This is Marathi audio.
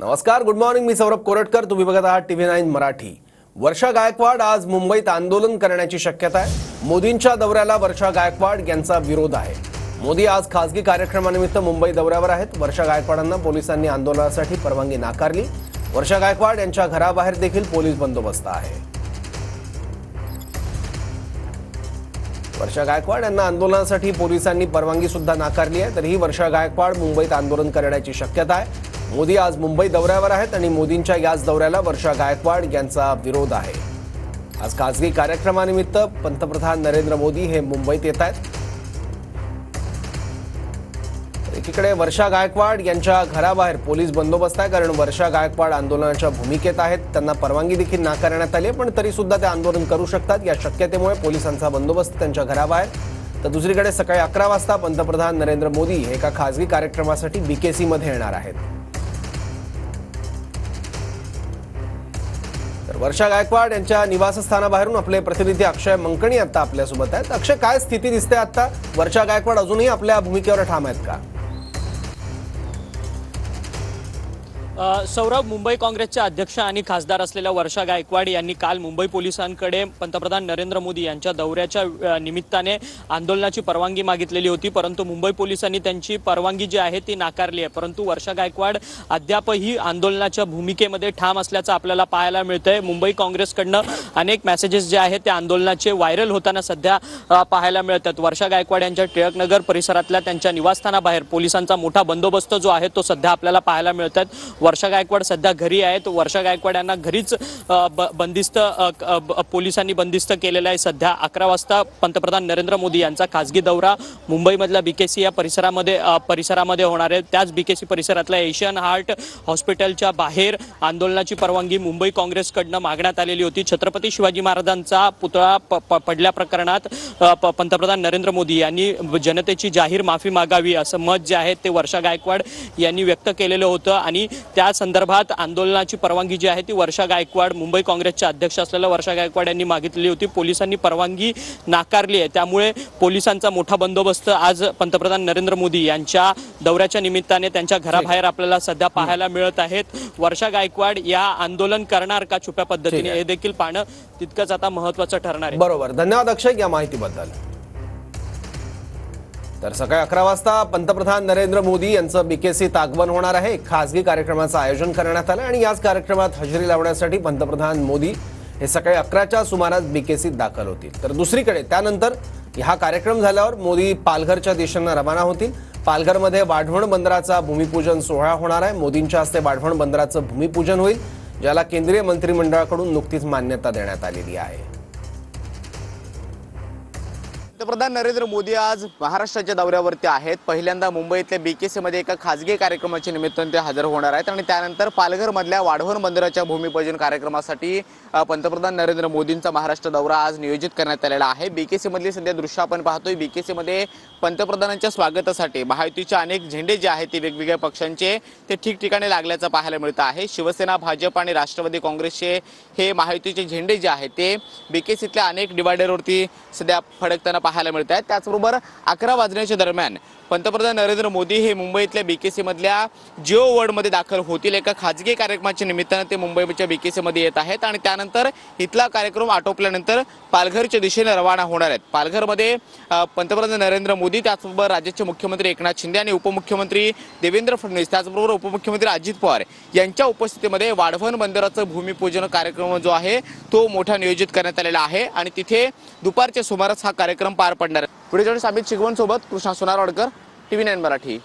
नमस्कार, गुड मॉर्निंग. मी सौरभ कोरटकर. तुम्ही बघत आहात TV9 मराठी. वर्षा गायकवाड आज मुंबईत आंदोलन करण्याची शक्यता आहे. मोदींच्या दौऱ्याला वर्षा गायकवाड यांचा विरोध आहे. मोदी आज खासगी कार्यक्रमानिमित्त मुंबई दौऱ्यावर आहेत. वर्षा गायकवाडांना पोलिसांनी आंदोलनासाठी परवानगी नाकारली. वर्षा गायकवाड यांच्या घराबाहेर देखील पोलीस बंदोबस्त आहे. वर्षा गायकवाड यांना आंदोलनासाठी पोलिसांनी परवानगी सुद्धा नाकारली आहे. तरीही वर्षा गायकवाड मुंबईत आंदोलन करण्याची शक्यता आहे. मोदी आज मुंबई दौऱ्यावर आहेत आणि मोदींच्या याच दौऱ्याला वर्षा गायकवाड यांचा विरोध आहे. आज खासगी कार्यक्रमानिमित्त पंतप्रधान नरेंद्र मोदी हे मुंबईत येत आहेत. एकीकडे वर्षा गायकवाड यांच्या घराबाहेर पोलीस बंदोबस्त आहे, कारण वर्षा गायकवाड आंदोलनाच्या भूमिकेत आहेत. त्यांना परवानगी देखील नाकारण्यात आली, पण तरी सुद्धा ते आंदोलन करू शकतात या शक्यतेमुळे पोलिसांचा बंदोबस्त त्यांच्या घराबाहेर. तर दुसरीकडे सकाळी 11 वाजता पंतप्रधान नरेंद्र मोदी हे एका खासगी कार्यक्रमासाठी BKC मध्ये येणार आहेत. तर वर्षा गायकवाड यांच्या निवासस्थानाबाहेरून आपले प्रतिनिधी अक्षय मंकणी आता आपल्यासोबत आहेत. अक्षय, काय स्थिती दिसते आता? वर्षा गायकवाड अजूनही आपल्या भूमिकेवर ठाम आहेत का? सौरभ, मुंबई काँग्रेसच्या अध्यक्ष आणि खासदार असलेल्या वर्षा गायकवाड यांनी काल मुंबई पोलिसांकडे पंतप्रधान नरेंद्र मोदी यांच्या दौऱ्याच्या निमित्ताने आंदोलनाची परवानगी मागितलेली होती, परंतु मुंबई पोलिसांनी त्यांची परवानगी जी आहे ती नाकारली आहे. परंतु वर्षा गायकवाड अद्यापही आंदोलनाच्या भूमिकेमध्ये ठाम असल्याचं आपल्याला पाहायला मिळतंय. मुंबई काँग्रेसकडनं अनेक मेसेजेस जे आहेत ते आंदोलनाचे व्हायरल होताना सध्या पाहायला मिळतात. वर्षा गायकवाड यांच्या टिळकनगर परिसरातल्या त्यांच्या निवासस्थानाबाहेर पोलिसांचा मोठा बंदोबस्त जो आहे तो सध्या आपल्याला पाहायला मिळतात. वर्षा गायकवाड सध्या घरी आहेत. वर्षा गायकवाड यांना घरीच बंदिस्त पोलिसांनी बंदिस्त केलेलं आहे. सध्या 11 वाजता पंतप्रधान नरेंद्र मोदी यांचा खासगी दौरा मुंबईमधल्या BKC या परिसरामध्ये होणार आहे. त्याच BKC परिसरातल्या एशियन हार्ट हॉस्पिटलच्या बाहेर आंदोलनाची परवानगी मुंबई काँग्रेसकडनं मागण्यात आलेली होती. छत्रपती शिवाजी महाराजांचा पुतळा पडल्या प्रकरणात पंतप्रधान नरेंद्र मोदी यांनी जनतेची जाहीर माफी मागावी असं मत जे आहे ते वर्षा गायकवाड यांनी व्यक्त केलेलं होतं आणि त्या संदर्भात आंदोलनाची परवानगी जी आहे ती वर्षा गायकवाड, मुंबई काँग्रेसच्या अध्यक्ष असलेल्या वर्षा गायकवाड यांनी मागितलेली होती. पोलिसांनी परवानगी नाकारली आहे. त्यामुळे पोलिसांचा मोठा बंदोबस्त आज पंतप्रधान नरेंद्र मोदी यांच्या दौऱ्याच्या निमित्ताने त्यांच्या घराबाहेर आपल्याला सध्या पाहायला मिळत आहेत. वर्षा गायकवाड या आंदोलन करणार का छुप्या पद्धतीने हे देखील पाहणं तितकंच आता महत्त्वाचं ठरणार आहे. बरोबर, धन्यवाद अक्षय या माहितीबद्दल. तर सकाळी 11 वाजता पंतप्रधान नरेंद्र मोदी यांचं BKCत आगमन होणार आहे. खासगी कार्यक्रमाचं आयोजन करण्यात आलं आणि याच कार्यक्रमात हजेरी लावण्यासाठी पंतप्रधान मोदी हे सकाळी 11च्या सुमारास BKCत दाखल होतील. तर दुसरीकडे त्यानंतर हा कार्यक्रम झाल्यावर मोदी पालघरच्या दिशेनं रवाना होतील. पालघरमध्ये वाढवण बंदराचा भूमिपूजन सोहळा होणार आहे. मोदींच्या हस्ते वाढवण बंदराचं भूमिपूजन होईल, ज्याला केंद्रीय मंत्रिमंडळाकडून नुकतीच मान्यता देण्यात आलेली आहे. पंतप्रधान नरेंद्र मोदी आज महाराष्ट्राच्या दौऱ्यावरती आहेत. पहिल्यांदा मुंबईतल्या BKC मध्ये एका खासगी कार्यक्रमाच्या निमित्ताने ते हजर होणार आहेत आणि त्यानंतर पालघरमधल्या वाढवण बंदराच्या भूमिपूजन कार्यक्रमासाठी पंतप्रधान नरेंद्र मोदींचा महाराष्ट्र दौरा आज नियोजित करण्यात आलेला आहे. BKC मधली सध्या दृश्य आपण पाहतोय. BKC मध्ये पंतप्रधानांच्या स्वागतासाठी महायुतीचे अनेक झेंडे जे आहेत ते वेगवेगळ्या पक्षांचे ते ठिकठिकाणी लागल्याचं पाहायला मिळतं आहे. शिवसेना, भाजप आणि राष्ट्रवादी काँग्रेसचे हे महायुतीचे झेंडे जे आहेत ते BKCतल्या अनेक डिवायडरवरती सध्या फडकताना पाहायला मिळत आहेत. त्याचबरोबर 11 वाजण्याच्या दरम्यान पंतप्रधान नरेंद्र मोदी हे मुंबईतल्या BKC मधल्या जिओ वर्ल्डमध्ये दाखल होतील. एका खाजगी कार्यक्रमाच्या निमित्ताने ते मुंबईच्या BKC मध्ये येत आहेत आणि त्यानंतर इथला कार्यक्रम आटोपल्यानंतर पालघरच्या दिशेने रवाना होणार आहेत. पालघरमध्ये पंतप्रधान नरेंद्र मोदी, त्याचबरोबर राज्याचे मुख्यमंत्री एकनाथ शिंदे आणि उपमुख्यमंत्री देवेंद्र फडणवीस, त्याचबरोबर उपमुख्यमंत्री अजित पवार यांच्या उपस्थितीमध्ये वाढवण बंदराचं भूमिपूजन कार्यक्रम जो आहे तो मोठा नियोजित करण्यात आलेला आहे आणि तिथे दुपारच्या सुमारास हा कार्यक्रम पार पडणार आहे. पुढे अमित शिगवण सोबत कृष्णा सोनारवाडकर, TV9 मराठी.